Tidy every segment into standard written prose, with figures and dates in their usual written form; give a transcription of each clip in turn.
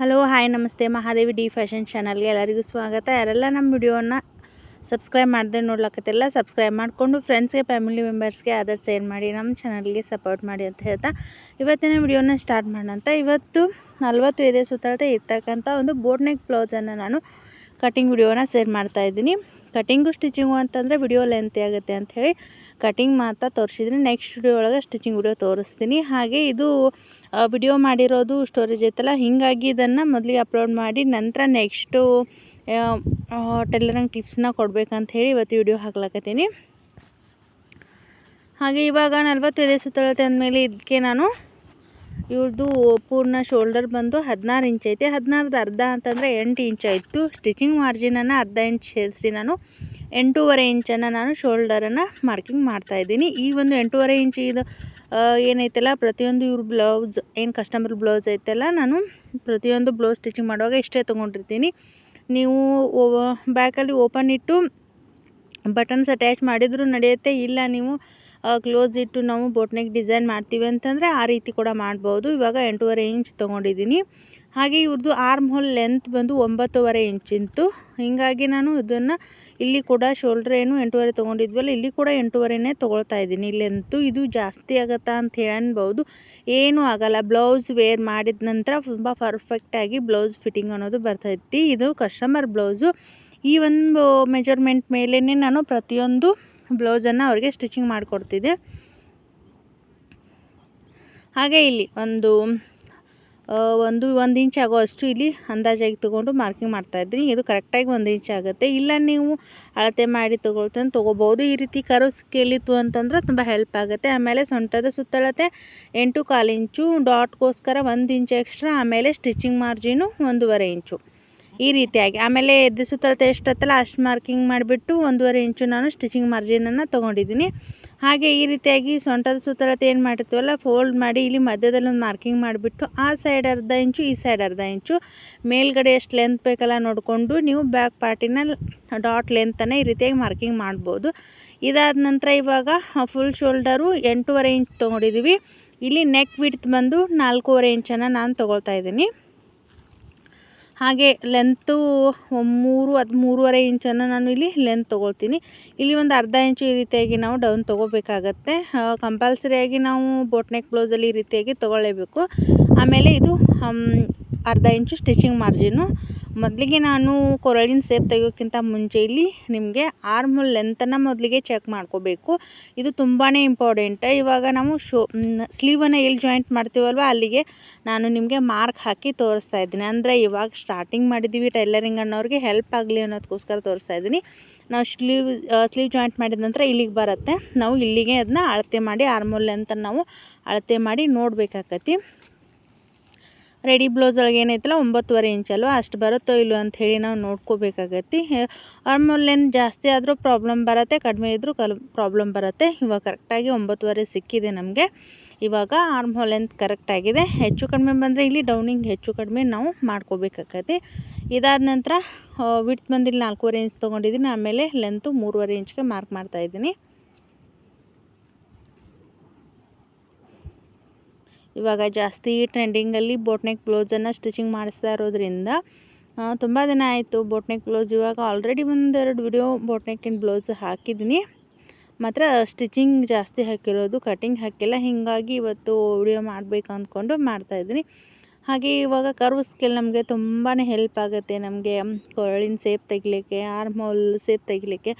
Hello hi ನಮಸ್ತೆ Mahadevi D fashion ಚಾನಲ್ಗೆ ಎಲ್ಲರಿಗೂ ಸ್ವಾಗತ. ಯಾರೆಲ್ಲ ನಮ್ಮ ವಿಡಿಯೋನ ಸಬ್ಸ್ಕ್ರೈಬ್ ಮಾಡದೆ ನೋಡ್ಲಕತ್ತೆಲ್ಲ ಸಬ್ಸ್ಕ್ರೈಬ್ ಮಾಡಿಕೊಂಡು ಫ್ರೆಂಡ್ಸ್ಗೆ ಫ್ಯಾಮಿಲಿ ಮೆಂಬರ್ಸ್ಗೆ ಅದರ್ ಶೇರ್ ಮಾಡಿ ನಮ್ಮ ಚಾನಲ್ಗೆ ಸಪೋರ್ಟ್ ಮಾಡಿ ಅಂತ ಹೇಳ್ತಾ ಇವತ್ತಿನ ವಿಡಿಯೋನ ಸ್ಟಾರ್ಟ್ ಮಾಡೋಣ. ಇವತ್ತು 40 ಎದೆ ಸುತ್ತಳತೆ ಇರ್ತಕ್ಕಂಥ ಒಂದು ಬೋಟ್ ನೆಕ್ ಬ್ಲೌಸನ್ನು ನಾನು ಕಟಿಂಗ್ ವಿಡಿಯೋನ ಶೇರ್ ಮಾಡ್ತಾಯಿದ್ದೀನಿ. ಕಟಿಂಗು ಸ್ಟಿಚಿಂಗು ಅಂತಂದರೆ ವಿಡಿಯೋ ಲೆಂತಿ ಆಗುತ್ತೆ ಅಂಥೇಳಿ ಕಟಿಂಗ್ ಮಾತ್ರ ತೋರಿಸಿದ್ದೀನಿ. ನೆಕ್ಸ್ಟ್ ವಿಡಿಯೋ ಒಳಗೆ ಸ್ಟಿಚಿಂಗ್ ವಿಡಿಯೋ ತೋರಿಸ್ತೀನಿ. ಹಾಗೆ ಇದು ವಿಡಿಯೋ ಮಾಡಿರೋದು ಸ್ಟೋರೇಜ್ ಐತಲ್ಲ, ಹೀಗಾಗಿ ಇದನ್ನು ಮೊದಲಿಗೆ ಅಪ್ಲೋಡ್ ಮಾಡಿ ನಂತರ ನೆಕ್ಸ್ಟು ಟೈಲರಿಂಗ್ ಟಿಪ್ಸ್ನ ಕೊಡಬೇಕಂತ ಹೇಳಿ ಇವತ್ತು ವಿಡಿಯೋ ಹಾಕ್ಲಕತ್ತೀನಿ. ಹಾಗೆ ಇವಾಗ 40 ಎದೆ ಸುತ್ತಳತೆ ಅಂದಮೇಲೆ ಇದಕ್ಕೆ ನಾನು ಇವ್ರದ್ದು ಪೂರ್ಣ ಶೋಲ್ಡರ್ ಬಂದು 16 ಇಂಚ್ ಐತೆ. 16ದ ಅರ್ಧ ಅಂತಂದರೆ 8 ಇಂಚ್ ಆಯಿತು. ಸ್ಟಿಚಿಂಗ್ ಮಾರ್ಜಿನನ್ನು ಅರ್ಧ ಇಂಚ್ ಸೇರಿಸಿ ನಾನು 8.5 ಇಂಚನ್ನು ನಾನು ಶೋಲ್ಡರನ್ನು ಮಾರ್ಕಿಂಗ್ ಮಾಡ್ತಾಯಿದ್ದೀನಿ. ಈ ಒಂದು 8.5 ಇಂಚ್ ಇದು ಏನೈತಲ್ಲ, ಪ್ರತಿಯೊಂದು ಇವ್ರ ಬ್ಲೌಸ್ ಏನು ಕಸ್ಟಮರ್ ಬ್ಲೌಸ್ ಐತಲ್ಲ, ನಾನು ಪ್ರತಿಯೊಂದು ಬ್ಲೌಸ್ ಸ್ಟಿಚಿಂಗ್ ಮಾಡುವಾಗ ಇಷ್ಟೇ ತೊಗೊಂಡಿರ್ತೀನಿ. ನೀವು ಬ್ಯಾಕಲ್ಲಿ ಓಪನ್ ಇಟ್ಟು ಬಟನ್ಸ್ ಅಟ್ಯಾಚ್ ಮಾಡಿದರೂ ನಡೆಯುತ್ತೆ, ಇಲ್ಲ ನೀವು ಕ್ಲೋಸ್ ಇಟ್ಟು ನಾವು ಬೋಟ್ ನೆಕ್ ಡಿಸೈನ್ ಮಾಡ್ತೀವಿ ಅಂತಂದರೆ ಆ ರೀತಿ ಕೂಡ ಮಾಡ್ಬೋದು. ಇವಾಗ 8.5 ಇಂಚ್ ತೊಗೊಂಡಿದ್ದೀನಿ. ಹಾಗೆ ಇವ್ರದ್ದು ಆರ್ಮ್ ಹೋಲ್ ಲೆಂತ್ ಬಂದು 9.5 ಇಂಚಿಂತು. ಹೀಗಾಗಿ ನಾನು ಇದನ್ನು ಇಲ್ಲಿ ಕೂಡ ಶೋಲ್ಡ್ರ್ ಏನು 8.5 ತೊಗೊಂಡಿದ್ವಲ್ಲ, ಇಲ್ಲಿ ಕೂಡ 8.5ನೇ ತೊಗೊಳ್ತಾ ಇದ್ದೀನಿ ಲೆಂತು. ಇದು ಜಾಸ್ತಿ ಆಗುತ್ತಾ ಅಂತ ಹೇಳ್ಬೋದು, ಏನೂ ಆಗೋಲ್ಲ. ಬ್ಲೌಸ್ ವೇರ್ ಮಾಡಿದ ನಂತರ ತುಂಬ ಪರ್ಫೆಕ್ಟಾಗಿ ಬ್ಲೌಸ್ ಫಿಟ್ಟಿಂಗ್ ಅನ್ನೋದು ಬರ್ತೈತಿ. ಇದು ಕಸ್ಟಮರ್ ಬ್ಲೌಸು. ಈ ಒಂದು ಮೆಜರ್ಮೆಂಟ್ ಮೇಲೇ ನಾನು ಪ್ರತಿಯೊಂದು ಬ್ಲೌಸನ್ನು ಅವ್ರಿಗೆ ಸ್ಟಿಚಿಂಗ್ ಮಾಡಿಕೊಡ್ತಿದ್ದೆ. ಹಾಗೆ ಇಲ್ಲಿ ಒಂದು ಇಂಚ್ ಆಗೋ ಅಷ್ಟು ಇಲ್ಲಿ ಅಂದಾಜಾಗಿ ತೊಗೊಂಡು ಮಾರ್ಕಿಂಗ್ ಮಾಡ್ತಾಯಿದ್ದೀನಿ. ಇದು ಕರೆಕ್ಟಾಗಿ 1 ಇಂಚ್ ಆಗುತ್ತೆ. ಇಲ್ಲ ನೀವು ಅಳತೆ ಮಾಡಿ ತೊಗೋಬೋದು. ಈ ರೀತಿ ಕರ್ವ್ ಸ್ಕೇಲಿತ್ತು ಅಂತಂದ್ರೆ ತುಂಬ ಹೆಲ್ಪ್ ಆಗುತ್ತೆ. ಆಮೇಲೆ ಸೊಂಟದ ಸುತ್ತಳತೆ 8.25 ಇಂಚು, ಡಾಟ್ಗೋಸ್ಕರ 1 ಇಂಚ್ ಎಕ್ಸ್ಟ್ರಾ, ಆಮೇಲೆ ಸ್ಟಿಚಿಂಗ್ ಮಾರ್ಜಿನು 1.5 ಇಂಚು ಈ ರೀತಿಯಾಗಿ. ಆಮೇಲೆ ಎದೆ ಸುತ್ತಳತೆ ಎಷ್ಟತ್ತಲ್ಲ ಅಷ್ಟು ಮಾರ್ಕಿಂಗ್ ಮಾಡಿಬಿಟ್ಟು 1.5 ಇಂಚು ನಾನು ಸ್ಟಿಚಿಂಗ್ ಮಾರ್ಜಿನನ್ನು ತೊಗೊಂಡಿದ್ದೀನಿ. ಹಾಗೆ ಈ ರೀತಿಯಾಗಿ ಸೊಂಟದ ಸುತ್ತಳತೆ ಏನು ಮಾಡಿರ್ತೀವಲ್ಲ, ಫೋಲ್ಡ್ ಮಾಡಿ ಇಲ್ಲಿ ಮಧ್ಯದಲ್ಲಿ ಒಂದು ಮಾರ್ಕಿಂಗ್ ಮಾಡಿಬಿಟ್ಟು ಆ ಸೈಡ್ ಅರ್ಧ ಇಂಚು, ಈ ಸೈಡ್ ಅರ್ಧ ಇಂಚು, ಮೇಲ್ಗಡೆ ಎಷ್ಟು ಲೆಂತ್ ಬೇಕಲ್ಲ ನೋಡಿಕೊಂಡು ನೀವು ಬ್ಯಾಕ್ ಪಾರ್ಟಿನ ಡಾಟ್ ಲೆಂತನ್ನು ಈ ರೀತಿಯಾಗಿ ಮಾರ್ಕಿಂಗ್ ಮಾಡ್ಬೋದು. ಇದಾದ ನಂತರ ಇವಾಗ ಫುಲ್ ಶೋಲ್ಡರು 8.5 ಇಂಚ್ ತೊಗೊಂಡಿದ್ದೀವಿ. ಇಲ್ಲಿ ನೆಕ್ ವಿಡ್ತ್ ಬಂದು 4.5 ಇಂಚನ್ನು ನಾನು ತೊಗೊಳ್ತಾ ಇದ್ದೀನಿ. ಹಾಗೆ ಲೆಂತು 3.5 ಇಂಚನ್ನು ನಾನು ಇಲ್ಲಿ ಲೆಂತ್ ತೊಗೊಳ್ತೀನಿ. ಇಲ್ಲಿ ಒಂದು ಅರ್ಧ ಇಂಚು ಈ ರೀತಿಯಾಗಿ ನಾವು ಡೌನ್ ತೊಗೋಬೇಕಾಗತ್ತೆ. ಕಂಪಲ್ಸರಿಯಾಗಿ ನಾವು ಬೋಟ್ ನೆಕ್ ಬ್ಲೌಸಲ್ಲಿ ಈ ರೀತಿಯಾಗಿ ತೊಗೊಳ್ಳೇಬೇಕು. ಆಮೇಲೆ ಇದು ಅರ್ಧ ಇಂಚು ಸ್ಟಿಚಿಂಗ್ ಮಾರ್ಜಿನು. ಮೊದಲಿಗೆ ನಾನು ಕೊರಳಿನ ಸೇಪ್ ತೆಗೋಕ್ಕಿಂತ ಮುಂಚೆ ಇಲ್ಲಿ ನಿಮಗೆ ಆರ್ಮ್ ಹೋಲ್ ಲೆಂತನ್ನು ಮೊದಲಿಗೆ ಚೆಕ್ ಮಾಡ್ಕೋಬೇಕು. ಇದು ತುಂಬಾ ಇಂಪಾರ್ಟೆಂಟ್. ಇವಾಗ ನಾವು ಸ್ಲೀವನ್ನು ಎಲ್ಲಿ ಜಾಯಿಂಟ್ ಮಾಡ್ತೀವಲ್ವ ಅಲ್ಲಿಗೆ ನಾನು ನಿಮಗೆ ಮಾರ್ಕ್ ಹಾಕಿ ತೋರಿಸ್ತಾ ಇದ್ದೀನಿ. ಅಂದರೆ ಇವಾಗ ಸ್ಟಾರ್ಟಿಂಗ್ ಮಾಡಿದ್ದೀವಿ ಟೈಲರಿಂಗ್ ಅನ್ನೋರಿಗೆ ಹೆಲ್ಪ್ ಆಗಲಿ ಅನ್ನೋದಕ್ಕೋಸ್ಕರ ತೋರಿಸ್ತಾ ಇದ್ದೀನಿ. ನಾವು ಸ್ಲೀವ್ ಜಾಯಿಂಟ್ ಮಾಡಿದ ನಂತರ ಇಲ್ಲಿಗೆ ಬರುತ್ತೆ. ನಾವು ಇಲ್ಲಿಗೆ ಅದನ್ನ ಅಳತೆ ಮಾಡಿ ಆರ್ಮ್ ಹೋಲ್ ಲೆಂತನ್ನು ನಾವು ಅಳತೆ ಮಾಡಿ ನೋಡಬೇಕಾಗತ್ತೆ. ರೆಡಿ ಬ್ಲೌಸ್ ಒಳಗೆ ಏನೈತಲ್ಲ 9.5 ಇಂಚ್ ಅಲ್ವ, ಅಷ್ಟು ಬರುತ್ತೋ ಇಲ್ಲೋ ಅಂಥೇಳಿ ನಾವು ನೋಡ್ಕೋಬೇಕಾಗತ್ತೆ. ಆರ್ಮ್ ಹೋಲ್ ಲೆಂತ್ ಜಾಸ್ತಿ ಆದರೂ ಪ್ರಾಬ್ಲಮ್ ಬರುತ್ತೆ, ಕಡಿಮೆ ಇದ್ದರೂ ಪ್ರಾಬ್ಲಮ್ ಬರುತ್ತೆ. ಇವಾಗ ಕರೆಕ್ಟಾಗಿ 9.5 ಸಿಕ್ಕಿದೆ ನಮಗೆ. ಇವಾಗ ಆರ್ಮ್ ಹೋಲ್ ಲೆಂತ್ ಕರೆಕ್ಟಾಗಿದೆ. ಹೆಚ್ಚು ಕಡಿಮೆ ಬಂದರೆ ಇಲ್ಲಿ ಡೌನಿಂಗ್ ಹೆಚ್ಚು ಕಡಿಮೆ ನಾವು ಮಾಡ್ಕೋಬೇಕಾಗತ್ತೆ. ಇದಾದ ನಂತರ ವಿಡ್ತ್ ಬಂದು ಇಲ್ಲಿ 4.5 ಇಂಚ್ ತೊಗೊಂಡಿದ್ದೀನಿ. ಆಮೇಲೆ ಲೆಂತು 3.5 ಇಂಚ್ಗೆ ಮಾರ್ಕ್ ಮಾಡ್ತಾಯಿದ್ದೀನಿ. ಇವಾಗ ಜಾಸ್ತಿ ಟ್ರೆಂಡಿಂಗಲ್ಲಿ ಬೋಟ್ ನೆಕ್ ಬ್ಲೌಸನ್ನು ಸ್ಟಿಚಿಂಗ್ ಮಾಡಿಸ್ತಾ ಇರೋದ್ರಿಂದ ತುಂಬ ದಿನ ಆಯಿತು ಬೋಟ್ ನೆಕ್ ಬ್ಲೌಸ್. ಇವಾಗ ಆಲ್ರೆಡಿ 1-2 ವಿಡಿಯೋ ಬೋಟ್ ನೆಕ್ಕಿನ ಬ್ಲೌಸ್ ಹಾಕಿದ್ದೀನಿ, ಮಾತ್ರ ಸ್ಟಿಚಿಂಗ್ ಜಾಸ್ತಿ ಹಾಕಿರೋದು, ಕಟಿಂಗ್ ಹಾಕಿಲ್ಲ. ಹೀಗಾಗಿ ಇವತ್ತು ವಿಡಿಯೋ ಮಾಡಬೇಕು ಅಂದ್ಕೊಂಡು ಮಾಡ್ತಾಯಿದ್ದೀನಿ. ಹಾಗೆ ಇವಾಗ ಕರ್ವ್ ಸ್ಕೇಲ್ ನಮಗೆ ತುಂಬಾ ಹೆಲ್ಪ್ ಆಗುತ್ತೆ. ನಮಗೆ ಕೊರಳಿನ ಸೇಪ್ ತೆಗಿಲಿಕ್ಕೆ, ಆರ್ಮ್ ಹೋಲ್ ಸೇಪ್ ತೆಗಿಲಿಕ್ಕೆ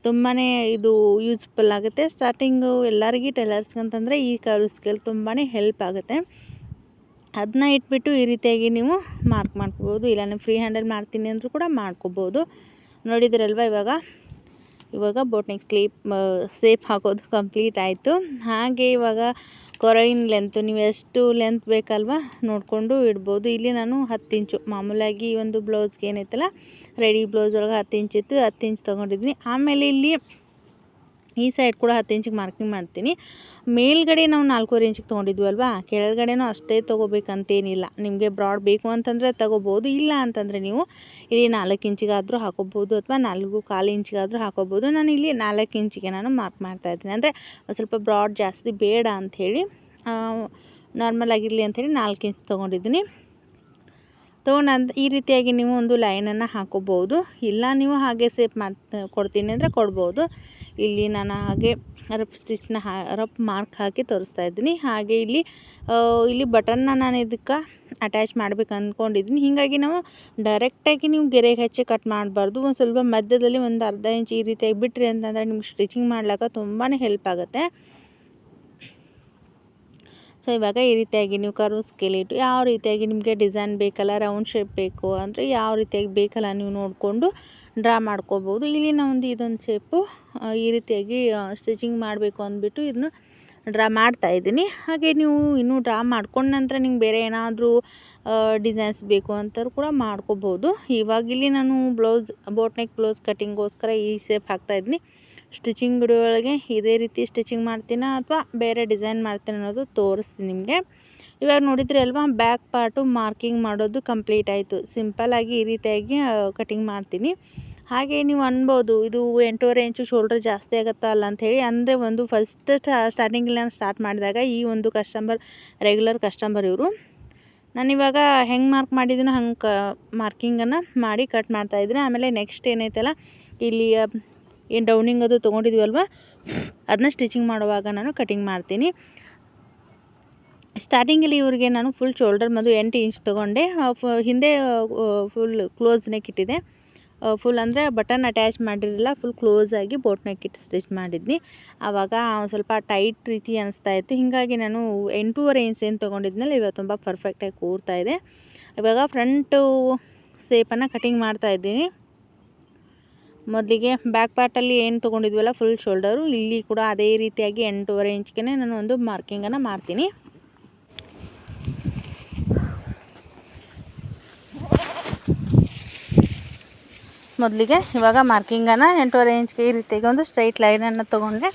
ತುಂಬಾ ಇದು ಯೂಸ್ಫುಲ್ ಆಗುತ್ತೆ. ಸ್ಟಾರ್ಟಿಂಗು ಎಲ್ಲರಿಗೂ ಟೈಲರ್ಸ್ಗೆ ಅಂತಂದರೆ ಈ ಕರ್ವ್ ಸ್ಕೇಲ್ ತುಂಬಾ ಹೆಲ್ಪ್ ಆಗುತ್ತೆ. ಅದನ್ನ ಇಟ್ಬಿಟ್ಟು ಈ ರೀತಿಯಾಗಿ ನೀವು ಮಾರ್ಕ್ ಮಾಡ್ಕೋಬೋದು. ಇಲ್ಲ ನೀವು ಫ್ರೀ ಹ್ಯಾಂಡಲ್ಲಿ ಮಾಡ್ತೀನಿ ಅಂದರೂ ಕೂಡ ಮಾಡ್ಕೋಬೋದು. ನೋಡಿದಿರಲ್ವ, ಇವಾಗ ಬೋಟ್ ನೆಕ್ ಸೇಪ್ ಹಾಕೋದು ಕಂಪ್ಲೀಟ್ ಆಯಿತು. ಹಾಗೆ ಇವಾಗ ಕೊರಳಿನ ಲೆಂತು ನೀವು ಎಷ್ಟು ಲೆಂತ್ ಬೇಕಲ್ವ ನೋಡಿಕೊಂಡು ಇಡ್ಬೋದು. ಇಲ್ಲಿ ನಾನು 10 ಇಂಚು ಮಾಮೂಲಾಗಿ ಈ ಒಂದು ಬ್ಲೌಸ್ಗೆ ಏನೈತಲ್ಲ ರೆಡಿ ಬ್ಲೌಸ್ ಒಳಗೆ 10 ಇಂಚ್ ಇತ್ತು, 10 ಇಂಚ್ ತೊಗೊಂಡಿದ್ದೀನಿ. ಆಮೇಲೆ ಇಲ್ಲಿ ಈ ಸೈಡ್ ಕೂಡ 10 ಇಂಚಿಗೆ ಮಾರ್ಕಿಂಗ್ ಮಾಡ್ತೀನಿ. ಮೇಲ್ಗಡೆ ನಾವು 4.5 ಇಂಚಿಗೆ ತೊಗೊಂಡಿದ್ವಲ್ವ, ಕೆಳಗಡೆನೂ ಅಷ್ಟೇ ತೊಗೋಬೇಕಂತೇನಿಲ್ಲ. ನಿಮಗೆ ಬ್ರಾಡ್ ಬೇಕು ಅಂತಂದರೆ ತೊಗೋಬೋದು, ಇಲ್ಲ ಅಂತಂದರೆ ನೀವು ಇಲ್ಲಿ 4 ಇಂಚಿಗಾದರೂ ಹಾಕೋಬೋದು ಅಥವಾ 4.25 ಇಂಚಿಗಾದರೂ ಹಾಕೋಬೋದು. ನಾನು ಇಲ್ಲಿ 4 ಇಂಚಿಗೆ ನಾನು ಮಾರ್ಕ್ ಮಾಡ್ತಾಯಿದ್ದೀನಿ. ಅಂದರೆ ಸ್ವಲ್ಪ ಬ್ರಾಡ್ ಜಾಸ್ತಿ ಬೇಡ ಅಂಥೇಳಿ, ನಾರ್ಮಲ್ ಆಗಿರಲಿ ಅಂಥೇಳಿ 4 ಇಂಚ್ ತೊಗೊಂಡಿದ್ದೀನಿ. ತೊಗೊಂಡು ಈ ರೀತಿಯಾಗಿ ನೀವು ಒಂದು ಲೈನನ್ನು ಹಾಕೋಬೋದು. ಇಲ್ಲ ನೀವು ಹಾಗೆ ಸೇಪ್ ಕೊಡ್ತೀನಿ ಅಂದರೆ ಕೊಡ್ಬೋದು. ಇಲ್ಲಿ ನಾನು ಹಾಗೆ ರಫ್ ಸ್ಟಿಚ್ನ ರಫ್ ಮಾರ್ಕ್ ಹಾಕಿ ತೋರಿಸ್ತಾ ಇದ್ದೀನಿ. ಹಾಗೆ ಇಲ್ಲಿ ಬಟನ್ನ ನಾನು ಇದಕ್ಕೆ ಅಟ್ಯಾಚ್ ಮಾಡ್ಬೇಕು ಅಂದ್ಕೊಂಡಿದ್ದೀನಿ. ಹೀಗಾಗಿ ನಾವು ಡೈರೆಕ್ಟಾಗಿ ನೀವು ಗೆರೆಗೆ ಹಚ್ಚಿ ಕಟ್ ಮಾಡಬಾರ್ದು. ಒಂದು ಸ್ವಲ್ಪ ಮಧ್ಯದಲ್ಲಿ ಒಂದು ಅರ್ಧ ಇಂಚ್ ಈ ರೀತಿಯಾಗಿ ಬಿಟ್ರಿ ಅಂತಂದರೆ ನಿಮ್ಗೆ ಸ್ಟಿಚಿಂಗ್ ಮಾಡ್ಲಿಕ್ಕೆ ತುಂಬಾ ಹೆಲ್ಪ್ ಆಗುತ್ತೆ. ಸೊ ಇವಾಗ ಈ ರೀತಿಯಾಗಿ ನೀವು ಕರ್ವ್ ಸ್ಕೇಲ್ ಇಟ್ಟು ಯಾವ ರೀತಿಯಾಗಿ ನಿಮಗೆ ಡಿಸೈನ್ ಬೇಕಲ್ಲ, ರೌಂಡ್ ಶೇಪ್ ಬೇಕು ಅಂದರೆ ಯಾವ ರೀತಿಯಾಗಿ ಬೇಕಲ್ಲ ನೀವು ನೋಡಿಕೊಂಡು ಡ್ರಾ ಮಾಡ್ಕೋಬೋದು. ಇಲ್ಲಿ ನಾವೊಂದು ಇದೊಂದು ಶೇಪು ಈ ರೀತಿಯಾಗಿ ಸ್ಟಿಚಿಂಗ್ ಮಾಡಬೇಕು ಅಂದ್ಬಿಟ್ಟು ಇದನ್ನು ಡ್ರಾ ಮಾಡ್ತಾಯಿದ್ದೀನಿ. ಹಾಗೆ ನೀವು ಇನ್ನೂ ಡ್ರಾ ಮಾಡ್ಕೊಂಡ ನಂತರ ನಿಮ್ಗೆ ಬೇರೆ ಏನಾದರೂ ಡಿಸೈನ್ಸ್ ಬೇಕು ಅಂತಾರು ಕೂಡ ಮಾಡ್ಕೋಬೋದು. ಇವಾಗಿಲ್ಲಿ ನಾನು ಬೋಟ್ ನೆಕ್ ಬ್ಲೌಸ್ ಕಟ್ಟಿಂಗೋಸ್ಕರ ಈ ಶೇಪ್ ಹಾಕ್ತಾಯಿದ್ದೀನಿ. ಸ್ಟಿಚಿಂಗ್ ವಿಡಿಯೋ ಒಳಗೆ ಇದೇ ರೀತಿ ಸ್ಟಿಚಿಂಗ್ ಮಾಡ್ತೀನ ಅಥವಾ ಬೇರೆ ಡಿಸೈನ್ ಮಾಡ್ತೀನಿ ಅನ್ನೋದು ತೋರಿಸ್ತೀನಿ ನಿಮಗೆ. ಇವಾಗ ನೋಡಿದ್ರಿ ಅಲ್ವಾ, ಬ್ಯಾಕ್ ಪಾರ್ಟು ಮಾರ್ಕಿಂಗ್ ಮಾಡೋದು ಕಂಪ್ಲೀಟ್ ಆಯಿತು. ಸಿಂಪಲ್ಲಾಗಿ ಈ ರೀತಿಯಾಗಿ ಕಟಿಂಗ್ ಮಾಡ್ತೀನಿ. ಹಾಗೆ ನೀವು ಅನ್ಬೋದು ಇದು 8.5 ಇಂಚು ಶೋಲ್ಡ್ರ್ ಜಾಸ್ತಿ ಆಗುತ್ತಲ್ಲ ಅಂಥೇಳಿ. ಅಂದರೆ ಒಂದು ಫಸ್ಟ್ ಸ್ಟಾರ್ಟಿಂಗಲ್ಲಿ ನಾನು ಸ್ಟಾರ್ಟ್ ಮಾಡಿದಾಗ ಈ ಒಂದು ರೆಗ್ಯುಲರ್ ಕಸ್ಟಮರ್ ಇವರು. ನಾನಿವಾಗ ಹೆಂಗೆ ಮಾರ್ಕ್ ಮಾಡಿದ್ದೀನೋ ಹಂಗೆ ಮಾರ್ಕಿಂಗನ್ನು ಮಾಡಿ ಕಟ್ ಮಾಡ್ತಾಯಿದ್ದೀನಿ. ಆಮೇಲೆ ನೆಕ್ಸ್ಟ್ ಏನೈತಲ್ಲ, ಇಲ್ಲಿ ಏನು ಡೌನಿಂಗ್ ಅದು ತೊಗೊಂಡಿದ್ವಲ್ವ ಅದನ್ನ ಸ್ಟಿಚಿಂಗ್ ಮಾಡುವಾಗ ನಾನು ಕಟಿಂಗ್ ಮಾಡ್ತೀನಿ. ಸ್ಟಾರ್ಟಿಂಗಲ್ಲಿ ಇವರಿಗೆ ನಾನು ಫುಲ್ ಶೋಲ್ಡರ್ ಮತ್ತು 8 ಇಂಚ್ ತೊಗೊಂಡೆ. ಹಿಂದೆ ಫುಲ್ ಕ್ಲೋಸ್ ನೆಕ್ ಇಟ್ಟಿದೆ. ಫುಲ್ ಅಂದರೆ ಬಟನ್ ಅಟ್ಯಾಚ್ ಮಾಡಿರಲಿಲ್ಲ, ಫುಲ್ ಕ್ಲೋಸ್ ಆಗಿ ಬೋಟ್ ನೆಕ್ ಇಟ್ಟು ಸ್ಟಿಚ್ ಮಾಡಿದ್ನಿ. ಆವಾಗ ಸ್ವಲ್ಪ ಟೈಟ್ ರೀತಿ ಅನಿಸ್ತಾಯಿತ್ತು. ಹೀಗಾಗಿ ನಾನು 8.5 ಇಂಚ್ ಏನು ತೊಗೊಂಡಿದ್ನಲ್ಲ ಇವಾಗ ತುಂಬ ಪರ್ಫೆಕ್ಟಾಗಿ ಕೂರ್ತಾಯಿದೆ. ಇವಾಗ ಫ್ರಂಟು ಶೇಪನ್ನು ಕಟಿಂಗ್ ಮಾಡ್ತಾಯಿದ್ದೀನಿ. ಮೊದಲಿಗೆ ಬ್ಯಾಕ್ ಪಾರ್ಟಲ್ಲಿ ಏನು ತೊಗೊಂಡಿದ್ವಲ್ಲ ಫುಲ್ ಶೋಲ್ಡರು, ಇಲ್ಲಿ ಕೂಡ ಅದೇ ರೀತಿಯಾಗಿ 8.5 ಇಂಚ್ಗೆ ನಾನು ಒಂದು ಮಾರ್ಕಿಂಗನ್ನು ಮಾಡ್ತೀನಿ. ಮೊದಲಿಗೆ ಇವಾಗ ಮಾರ್ಕಿಂಗನ್ನು 8.5 ಇಂಚ್ಗೆ ಈ ರೀತಿಯಾಗಿ ಒಂದು ಸ್ಟ್ರೈಟ್ ಲೈನನ್ನು ತೊಗೊಂಡೆ.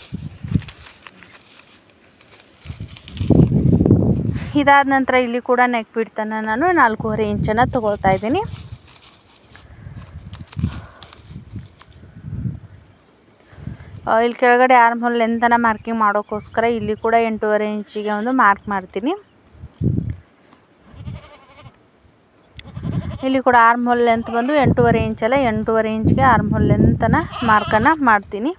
ಇದಾದ ನಂತರ ಇಲ್ಲಿ ಕೂಡ ನೆಕ್ ಬಿಡ್ತನ್ನು ನಾನು 4.5 ಇಂಚನ್ನು ತೊಗೊಳ್ತಾ ಇದ್ದೀನಿ. ಇಲ್ಲಿ ಕೆಳಗಡೆ ಆರ್ಮ್ ಹೋಲ್ ಲೆಂತನ್ನು ಮಾರ್ಕಿಂಗ್ ಮಾಡೋಕ್ಕೋಸ್ಕರ ಇಲ್ಲಿ ಕೂಡ 8.5 ಇಂಚಿಗೆ ಒಂದು ಮಾರ್ಕ್ ಮಾಡ್ತೀನಿ. ಇಲ್ಲಿ ಕೂಡ ಆರ್ಮ್ ಹೋಲ್ ಲೆಂತ್ ಬಂದು 8.5 ಇಂಚಲ್ಲ, 8.5 ಇಂಚ್ಗೆ ಆರ್ಮ್ ಹೋಲ್ ಲೆಂತನ್ನು ಮಾರ್ಕನ್ನು ಮಾಡ್ತೀನಿ.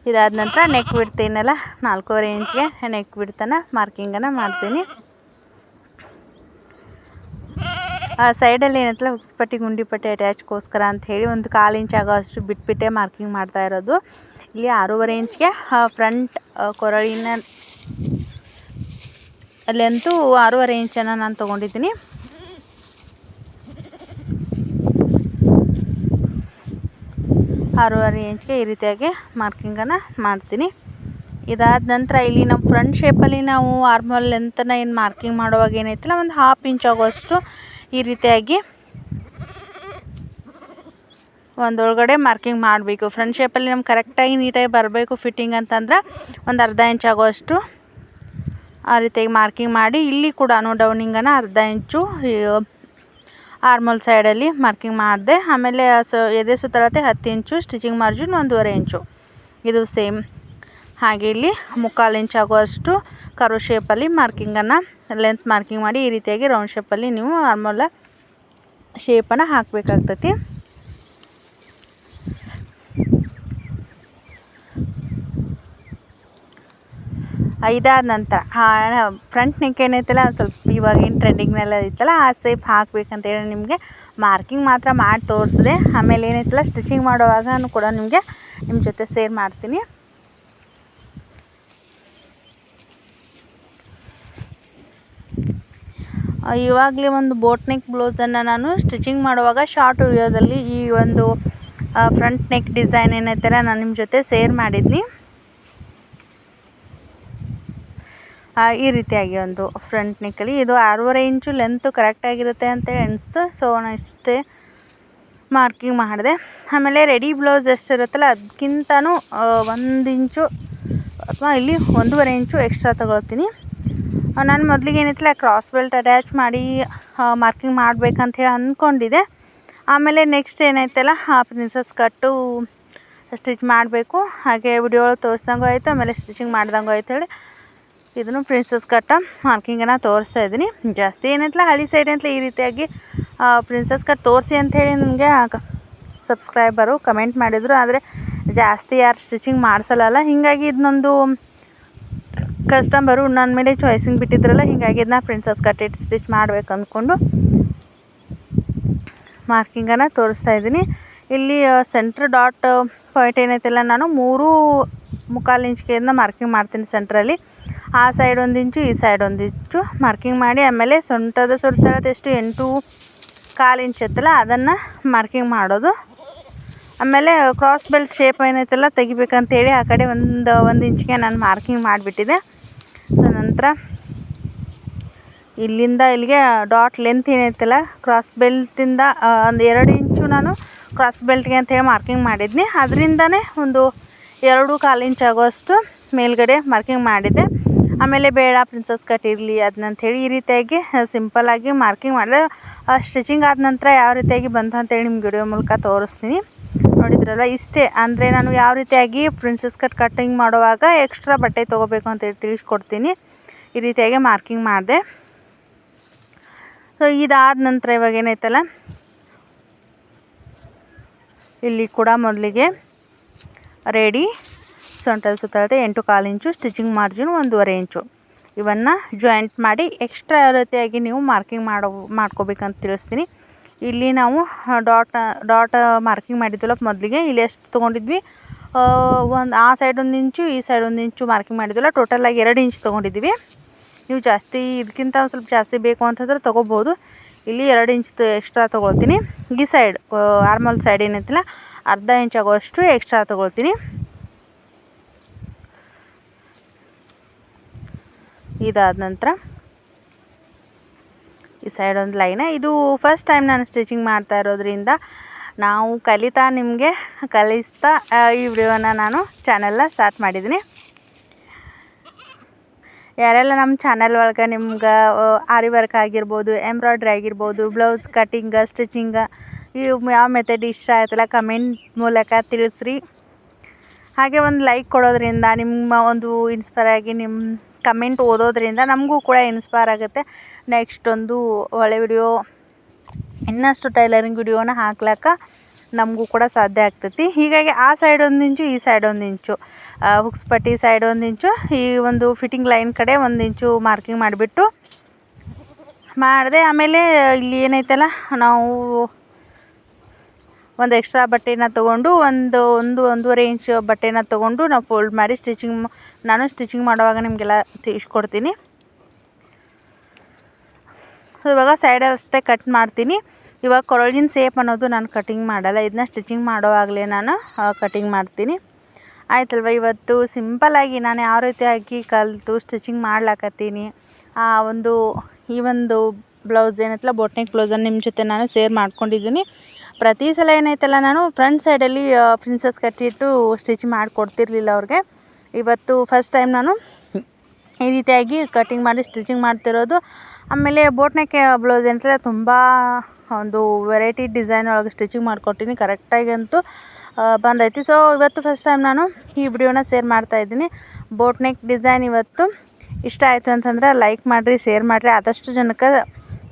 ಇದಾದ ನಂತರ ನೆಕ್ ಬಿಡ್ತೀನಲ್ಲ 4.5 ಇಂಚ್ಗೆ ನೆಕ್ ಬಿಡ್ತಾನೆ ಮಾರ್ಕಿಂಗನ್ನು ಮಾಡ್ತೀನಿ. ಆ ಸೈಡಲ್ಲಿ ಏನಂತಲ್ಲ ಹುಕ್ಸ್ಪಟ್ಟಿ ಗುಂಡಿಪಟ್ಟಿ ಅಟ್ಯಾಚ್ಗೋಸ್ಕರ ಅಂಥೇಳಿ ಒಂದು 1/4 ಇಂಚ್ ಆಗೋ ಅಷ್ಟು ಬಿಟ್ಬಿಟ್ಟೆ ಮಾರ್ಕಿಂಗ್ ಮಾಡ್ತಾ ಇರೋದು. ಇಲ್ಲಿ 6.5 ಇಂಚ್ಗೆ ಫ್ರಂಟ್ ಕೊರಳಿನ ಲೆಂತು 6.5 ಇಂಚನ್ನು ನಾನು ತೊಗೊಂಡಿದ್ದೀನಿ. ಇಂಚ್ಗೆ ಈ ರೀತಿಯಾಗಿ ಮಾರ್ಕಿಂಗನ್ನು ಮಾಡ್ತೀನಿ. ಇದಾದ ನಂತರ ಇಲ್ಲಿ ನಮ್ಮ ಫ್ರಂಟ್ ಶೇಪಲ್ಲಿ ನಾವು ಆರ್ಮಲ್ ಲೆಂತನ್ನು ಏನು ಮಾರ್ಕಿಂಗ್ ಮಾಡುವಾಗ ಏನೈತಲ್ಲ ಒಂದು 1/2 ಇಂಚ್ ಆಗೋಷ್ಟು ಈ ರೀತಿಯಾಗಿ ಒಂದೊಳಗಡೆ ಮಾರ್ಕಿಂಗ್ ಮಾಡಬೇಕು. ಫ್ರಂಟ್ ಶೇಪಲ್ಲಿ ನಮ್ಗೆ ಕರೆಕ್ಟಾಗಿ ನೀಟಾಗಿ ಬರಬೇಕು ಫಿಟ್ಟಿಂಗ್ ಅಂತಂದ್ರೆ ಒಂದು 1/2 ಇಂಚ್ ಆಗೋಷ್ಟು ಆ ರೀತಿಯಾಗಿ ಮಾರ್ಕಿಂಗ್ ಮಾಡಿ, ಇಲ್ಲಿ ಕೂಡ ಡೌನಿಂಗನ್ನು 1/2 ಇಂಚು ಆರ್ಮಲ್ ಸೈಡಲ್ಲಿ ಮಾರ್ಕಿಂಗ್ ಮಾಡಿದೆ. ಆಮೇಲೆ ಎದೆ ಸುತ್ತಳತೆ 10 ಇಂಚು, ಸ್ಟಿಚಿಂಗ್ ಮಾರ್ಜಿನ್ 1.5 ಇಂಚು ಇದು ಸೇಮ್. ಹಾಗೆ ಇಲ್ಲಿ 3/4 ಇಂಚ್ ಆಗುವಷ್ಟು ಕರ್ವ್ ಶೇಪಲ್ಲಿ ಮಾರ್ಕಿಂಗನ್ನು ಲೆಂತ್ ಮಾರ್ಕಿಂಗ್ ಮಾಡಿ ಈ ರೀತಿಯಾಗಿ ರೌಂಡ್ ಶೇಪಲ್ಲಿ ನೀವು ಆರ್ಮಲ್ ಶೇಪನ್ನು ಹಾಕಬೇಕಾಗ್ತೈತಿ. ಇದಾದ ನಂತರ ಫ್ರಂಟ್ ನೆಕ್ ಏನೈತಲ್ಲ ಸ್ವಲ್ಪ ಇವಾಗಿನ ಟ್ರೆಂಡಿಂಗ್ನೆಲ್ಲ ಐತಲ್ಲ ಆ ಶೇಪ್ ಹಾಕಬೇಕಂತೇಳಿ ನಿಮಗೆ ಮಾರ್ಕಿಂಗ್ ಮಾತ್ರ ಮಾಡಿ ತೋರಿಸಿದೆ. ಆಮೇಲೆ ಏನೈತಲ್ಲ ಸ್ಟಿಚಿಂಗ್ ಮಾಡುವಾಗ ಕೂಡ ನಿಮಗೆ ನಿಮ್ಮ ಜೊತೆ ಶೇರ್ ಮಾಡ್ತೀನಿ. ಇವಾಗಲೇ ಒಂದು ಬೋಟ್ ನೆಕ್ ಬ್ಲೌಸನ್ನು ನಾನು ಸ್ಟಿಚಿಂಗ್ ಮಾಡುವಾಗ ಶಾರ್ಟ್ ವಿಡಿಯೋದಲ್ಲಿ ಈ ಒಂದು ಫ್ರಂಟ್ ನೆಕ್ ಡಿಸೈನ್ ಏನೈತಲ್ಲ ನಾನು ನಿಮ್ಮ ಜೊತೆ ಶೇರ್ ಮಾಡಿದ್ನಿ. ಈ ರೀತಿಯಾಗಿ ಒಂದು ಫ್ರಂಟ್ ನೆಕ್ಕಲ್ಲಿ ಇದು 6.5 ಇಂಚು ಲೆಂತು ಕರೆಕ್ಟಾಗಿರುತ್ತೆ ಅಂತೇಳಿ ಅನಿಸ್ತು. ಸೊ ನಾನು ಇಷ್ಟೇ ಮಾರ್ಕಿಂಗ್ ಮಾಡಿದೆ. ಆಮೇಲೆ ರೆಡಿ ಬ್ಲೌಸ್ ಎಷ್ಟಿರುತ್ತಲ್ಲ ಅದಕ್ಕಿಂತನೂ 1 ಇಂಚು ಅಥವಾ ಇಲ್ಲಿ 1.5 ಇಂಚು ಎಕ್ಸ್ಟ್ರಾ ತಗೊಳ್ತೀನಿ. ನಾನು ಮೊದಲಿಗೆ ಏನೈತಿಲ್ಲ ಕ್ರಾಸ್ ಬೆಲ್ಟ್ ಅಟ್ಯಾಚ್ ಮಾಡಿ ಮಾರ್ಕಿಂಗ್ ಮಾಡಬೇಕಂತ ಹೇಳಿ ಅಂದ್ಕೊಂಡಿದ್ದೆ. ಆಮೇಲೆ ನೆಕ್ಸ್ಟ್ ಏನೈತಲ್ಲ ಪ್ರಿನ್ಸಸ್ ಕಟ್ಟು ಸ್ಟಿಚ್ ಮಾಡಬೇಕು. ಹಾಗೆ ವಿಡಿಯೋ ಒಳಗೆ ತೋರಿಸ್ದಂಗೂ ಆಯಿತು, ಆಮೇಲೆ ಸ್ಟಿಚಿಂಗ್ ಮಾಡ್ದಂಗೂ ಆಯ್ತು ಹೇಳಿ ಇದನ್ನು ಪ್ರಿನ್ಸಸ್ ಕಟ್ಟ ಮಾರ್ಕಿಂಗನ್ನು ತೋರಿಸ್ತಾ ಇದ್ದೀನಿ. ಜಾಸ್ತಿ ಏನಂತಲ್ಲ ಹಳ್ಳಿ ಸೈಡ್ ಅಂತಲೇ ಈ ರೀತಿಯಾಗಿ ಪ್ರಿನ್ಸಸ್ ಕಟ್ ತೋರಿಸಿ ಅಂಥೇಳಿ ನನಗೆ ಸಬ್ಸ್ಕ್ರೈಬರು ಕಮೆಂಟ್ ಮಾಡಿದರು. ಆದರೆ ಜಾಸ್ತಿ ಯಾರು ಸ್ಟಿಚಿಂಗ್ ಮಾಡಿಸಲ್ಲ, ಹೀಗಾಗಿ ಇದನ್ನೊಂದು ಕಸ್ಟಮರು ನನ್ನ ಮೇಲೆ ಚಾಯ್ಸಿಂಗ್ ಬಿಟ್ಟಿದ್ರಲ್ಲ, ಹೀಗಾಗಿ ಇದನ್ನ ಪ್ರಿನ್ಸಸ್ ಕಟ್ ಇಟ್ಟು ಸ್ಟಿಚ್ ಮಾಡಬೇಕು ಅಂದ್ಕೊಂಡು ಮಾರ್ಕಿಂಗನ್ನು ತೋರಿಸ್ತಾ ಇದ್ದೀನಿ. ಇಲ್ಲಿ ಸೆಂಟ್ರ್ ಡಾಟ್ ಪಾಯಿಂಟ್ ಏನೈತಿಲ್ಲ, ನಾನು 3.25 ಇಂಚಿಗೆಯಿಂದ ಮಾರ್ಕಿಂಗ್ ಮಾಡ್ತೀನಿ ಸೆಂಟ್ರಲ್ಲಿ. ಆ ಸೈಡ್ 1 ಇಂಚು, ಈ ಸೈಡ್ 1 ಇಂಚು ಮಾರ್ಕಿಂಗ್ ಮಾಡಿ, ಆಮೇಲೆ ಸೊಂಟದ ಸುತ್ತಳತೆ ಎಷ್ಟು 8.25 ಇಂಚ್ ಇತ್ತಲ್ಲ ಅದನ್ನು ಮಾರ್ಕಿಂಗ್ ಮಾಡೋದು. ಆಮೇಲೆ ಕ್ರಾಸ್ ಬೆಲ್ಟ್ ಶೇಪ್ ಏನೈತಲ್ಲ ತೆಗಿಬೇಕಂತೇಳಿ ಆ ಕಡೆ 1 ಇಂಚಿಗೆ ನಾನು ಮಾರ್ಕಿಂಗ್ ಮಾಡಿಬಿಟ್ಟಿದ್ದೆ. ನಂತರ ಇಲ್ಲಿಂದ ಇಲ್ಲಿಗೆ ಡಾಟ್ ಲೆಂತ್ ಏನೈತಲ್ಲ ಕ್ರಾಸ್ ಬೆಲ್ಟಿಂದ 2 ಇಂಚು ನಾನು ಕ್ರಾಸ್ ಬೆಲ್ಟ್ಗೆ ಅಂತೇಳಿ ಮಾರ್ಕಿಂಗ್ ಮಾಡಿದ್ನಿ. ಅದರಿಂದನೇ ಒಂದು 2.25 ಇಂಚ್ ಆಗೋಷ್ಟು ಮೇಲ್ಗಡೆ ಮಾರ್ಕಿಂಗ್ ಮಾಡಿದ್ದೆ. ಆಮೇಲೆ ಬೇಡ ಪ್ರಿನ್ಸಸ್ ಕಟ್ ಇರಲಿ ಅದನ್ನಂಥೇಳಿ ಈ ರೀತಿಯಾಗಿ ಸಿಂಪಲ್ಲಾಗಿ ಮಾರ್ಕಿಂಗ್ ಮಾಡಿದೆ. ಸ್ಟಿಚಿಂಗ್ ಆದ ನಂತರ ಯಾವ ರೀತಿಯಾಗಿ ಬಂತು ಅಂತೇಳಿ ನಿಮ್ಗೆ ವಿಡಿಯೋ ಮೂಲಕ ತೋರಿಸ್ತೀನಿ. ನೋಡಿದ್ರಲ್ಲ, ಇಷ್ಟೇ. ಅಂದರೆ ನಾನು ಯಾವ ರೀತಿಯಾಗಿ ಪ್ರಿನ್ಸಸ್ ಕಟ್ಟಿಂಗ್ ಮಾಡುವಾಗ ಎಕ್ಸ್ಟ್ರಾ ಬಟ್ಟೆ ತೊಗೋಬೇಕು ಅಂತೇಳಿ ತಿಳಿಸ್ಕೊಡ್ತೀನಿ. ಈ ರೀತಿಯಾಗಿ ಮಾರ್ಕಿಂಗ್ ಮಾಡಿದೆ. ಸೊ ಇದಾದ ನಂತರ ಇವಾಗ ಏನೈತಲ್ಲ ಇಲ್ಲಿ ಕೂಡ ಮೊದಲಿಗೆ ರೆಡಿ ಸೊಂಟದ ಸುತ್ತಳತೆ 8.25 ಇಂಚು, ಸ್ಟಿಚಿಂಗ್ ಮಾರ್ಜಿನ್ 1.5 ಇಂಚು ಇವನ್ನು ಜಾಯಿಂಟ್ ಮಾಡಿ ಎಕ್ಸ್ಟ್ರಾ ಯಾವ ರೀತಿಯಾಗಿ ನೀವು ಮಾರ್ಕಿಂಗ್ ಮಾಡ್ಕೋಬೇಕಂತ ತಿಳಿಸ್ತೀನಿ. ಇಲ್ಲಿ ನಾವು ಡಾಟ್ ಮಾರ್ಕಿಂಗ್ ಮಾಡಿದ್ವಲ್ಲ ಮೊದಲಿಗೆ, ಇಲ್ಲಿ ಎಷ್ಟು ತೊಗೊಂಡಿದ್ವಿ, ಆ ಸೈಡ್ 1 ಇಂಚು, ಈ ಸೈಡ್ 1 ಇಂಚು ಮಾರ್ಕಿಂಗ್ ಮಾಡಿದ್ವಲ್ಲ, ಟೋಟಲಾಗಿ 2 ಇಂಚ್ ತೊಗೊಂಡಿದ್ವಿ. ನೀವು ಜಾಸ್ತಿ ಇದಕ್ಕಿಂತ ಒಂದು ಸ್ವಲ್ಪ ಜಾಸ್ತಿ ಬೇಕು ಅಂತಂದ್ರೆ ತೊಗೋಬೋದು. ಇಲ್ಲಿ 2 ಇಂಚ್ ಎಕ್ಸ್ಟ್ರಾ ತೊಗೊಳ್ತೀನಿ. ಈ ಸೈಡ್ ಆರ್ಮಲ್ ಸೈಡ್ ಏನೈತಿಲ್ಲ ಅರ್ಧ ಇಂಚ್ ಆಗೋಷ್ಟು ಎಕ್ಸ್ಟ್ರಾ ತೊಗೊಳ್ತೀನಿ. ಇದಾದ ನಂತರ ಈ ಸೈಡ್ ಒಂದು ಲೈನ. ಇದು ಫಸ್ಟ್ ಟೈಮ್ ನಾನು ಸ್ಟಿಚಿಂಗ್ ಮಾಡ್ತಾ ಇರೋದ್ರಿಂದ ನಾವು ನಿಮಗೆ ಕಲಿಸ್ತಾ ಈ ವಿಡಿಯೋನ ನಾನು ಚಾನೆಲ್ನ ಸ್ಟಾರ್ಟ್ ಮಾಡಿದ್ದೀನಿ. ಯಾರೆಲ್ಲ ನಮ್ಮ ಚಾನಲ್ ಒಳಗೆ ನಿಮ್ಗೆ ಆರಿ ವರ್ಕ್ ಆಗಿರ್ಬೋದು, ಎಂಬ್ರಾಯ್ಡ್ರಿ ಆಗಿರ್ಬೋದು, ಬ್ಲೌಸ್ ಕಟ್ಟಿಂಗ, ಸ್ಟಿಚಿಂಗ ಇವು ಯಾವ ಮೆಥಡ್ ಇಷ್ಟ ಆಯ್ತಲ್ಲ ಕಮೆಂಟ್ ಮೂಲಕ ತಿಳಿಸ್ರಿ. ಹಾಗೆ ಒಂದು ಲೈಕ್ ಕೊಡೋದ್ರಿಂದ, ನಿಮ್ಮ ಒಂದು ಇನ್ಸ್ಪೈರ್ ಆಗಿ ನಿಮ್ಮ ಕಮೆಂಟ್ ಓದೋದ್ರಿಂದ ನಮಗೂ ಕೂಡ ಇನ್ಸ್ಪೈರ್ ಆಗುತ್ತೆ. ನೆಕ್ಸ್ಟ್ ಒಂದು ಒಳ್ಳೆ ವಿಡಿಯೋ, ಇನ್ನಷ್ಟು ಟೈಲರಿಂಗ್ ವಿಡಿಯೋನ ಹಾಕ್ಲಿಕ್ಕೆ ನಮಗೂ ಕೂಡ ಸಾಧ್ಯ ಆಗ್ತೈತಿ. ಹೀಗಾಗಿ ಆ ಸೈಡ್ 1 ಇಂಚು, ಈ ಸೈಡ್ 1 ಇಂಚು, ಹುಕ್ಸ್ ಪಟ್ಟಿ ಸೈಡ್ 1 ಇಂಚು, ಈ ಒಂದು ಫಿಟ್ಟಿಂಗ್ ಲೈನ್ ಕಡೆ 1 ಇಂಚು ಮಾರ್ಕಿಂಗ್ ಮಾಡಿಬಿಟ್ಟು ಮಾಡಿದೆ. ಆಮೇಲೆ ಇಲ್ಲಿ ಏನೈತಲ್ಲ ನಾವು ಒಂದು ಎಕ್ಸ್ಟ್ರಾ ಬಟ್ಟೆನ ತೊಗೊಂಡು 1.5 ಇಂಚ್ ಬಟ್ಟೆನ ತೊಗೊಂಡು ನಾವು ಫೋಲ್ಡ್ ಮಾಡಿ ನಾನು ಸ್ಟಿಚಿಂಗ್ ಮಾಡುವಾಗ ನಿಮಗೆಲ್ಲ ತಿಳಿಸ್ಕೊಡ್ತೀನಿ. ಸೊ ಇವಾಗ ಸೈಡ್ ಅಷ್ಟೇ ಕಟ್ ಮಾಡ್ತೀನಿ. ಇವಾಗ ಕೊರಳಿನ ಸೇಪ್ ಅನ್ನೋದು ನಾನು ಕಟಿಂಗ್ ಮಾಡಲ್ಲ, ಇದನ್ನ ಸ್ಟಿಚಿಂಗ್ ಮಾಡೋವಾಗಲೇ ನಾನು ಕಟಿಂಗ್ ಮಾಡ್ತೀನಿ. ಆಯ್ತಲ್ವ, ಇವತ್ತು ಸಿಂಪಲ್ಲಾಗಿ ನಾನು ಯಾವ ರೀತಿಯಾಗಿ ಕಲಿತು ಸ್ಟಿಚಿಂಗ್ ಮಾಡ್ಲಾಕತ್ತೀನಿ, ಈ ಒಂದು ಬ್ಲೌಸ್ ಏನೈತಲ್ಲ ಬೋಟ್ನೆಕ್ ಬ್ಲೌಸನ್ನು ನಿಮ್ಮ ಜೊತೆ ನಾನು ಶೇರ್ ಮಾಡ್ಕೊಂಡಿದ್ದೀನಿ. ಪ್ರತಿ ಸಲ ಏನೈತಲ್ಲ ನಾನು ಫ್ರಂಟ್ ಸೈಡಲ್ಲಿ ಪ್ರಿನ್ಸಸ್ ಕಟ್ಟಿಟ್ಟು ಸ್ಟಿಚ್ ಮಾಡಿಕೊಡ್ತಿರ್ಲಿಲ್ಲ ಅವ್ರಿಗೆ. ಇವತ್ತು ಫಸ್ಟ್ ಟೈಮ್ ನಾನು ಈ ರೀತಿಯಾಗಿ ಕಟಿಂಗ್ ಮಾಡಿ ಸ್ಟಿಚಿಂಗ್ ಮಾಡ್ತಿರೋದು. ಆಮೇಲೆ ಬೋಟ್ನೆಕ್ ಬ್ಲೌಸ್ ಏನೈತಲ್ಲ ತುಂಬ ಒಂದು ವೆರೈಟಿ ಡಿಸೈನ್ ಒಳಗೆ ಸ್ಟಿಚಿಂಗ್ ಮಾಡಿಕೊಟ್ಟಿನಿ, ಕರೆಕ್ಟಾಗಿ ಅಂತೂ ಬಂದೈತಿ. ಸೊ ಇವತ್ತು ಫಸ್ಟ್ ಟೈಮ್ ನಾನು ಈ ವಿಡಿಯೋನ ಶೇರ್ ಮಾಡ್ತಾಯಿದ್ದೀನಿ. ಬೋಟ್ನೆಕ್ ಡಿಸೈನ್ ಇವತ್ತು ಇಷ್ಟ ಆಯಿತು ಅಂತಂದ್ರೆ ಲೈಕ್ ಮಾಡಿರಿ, ಶೇರ್ ಮಾಡಿರಿ. ಆದಷ್ಟು ಜನಕ್ಕೆ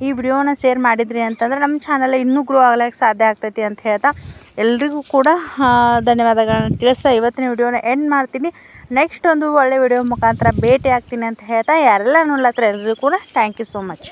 ಈ ವಿಡಿಯೋನ ಶೇರ್ ಮಾಡಿದ್ರಿ ಅಂತಂದ್ರೆ ನಮ್ಮ ಚಾನಲ್ ಇನ್ನೂ ಗ್ರೋ ಆಗ್ಲಿಕ್ಕೆ ಸಾಧ್ಯ ಆಗ್ತೈತಿ ಅಂತ ಹೇಳ್ತಾ ಎಲ್ರಿಗೂ ಕೂಡ ಧನ್ಯವಾದಗಳನ್ನ ತಿಳಿಸ್ತಾ ಇವತ್ತಿನ ವಿಡಿಯೋನ ಎಂಡ್ ಮಾಡ್ತೀನಿ. ನೆಕ್ಸ್ಟ್ ಒಂದು ಒಳ್ಳೆ ವಿಡಿಯೋ ಮುಖಾಂತರ ಭೇಟಿ ಆಗ್ತೀನಿ ಅಂತ ಹೇಳ್ತಾ ಯಾರೆಲ್ಲ ನೋಡ್ಲತ್ತರ ಎಲ್ರಿಗೂ ಕೂಡ ಥ್ಯಾಂಕ್ ಯು ಸೋ ಮಚ್.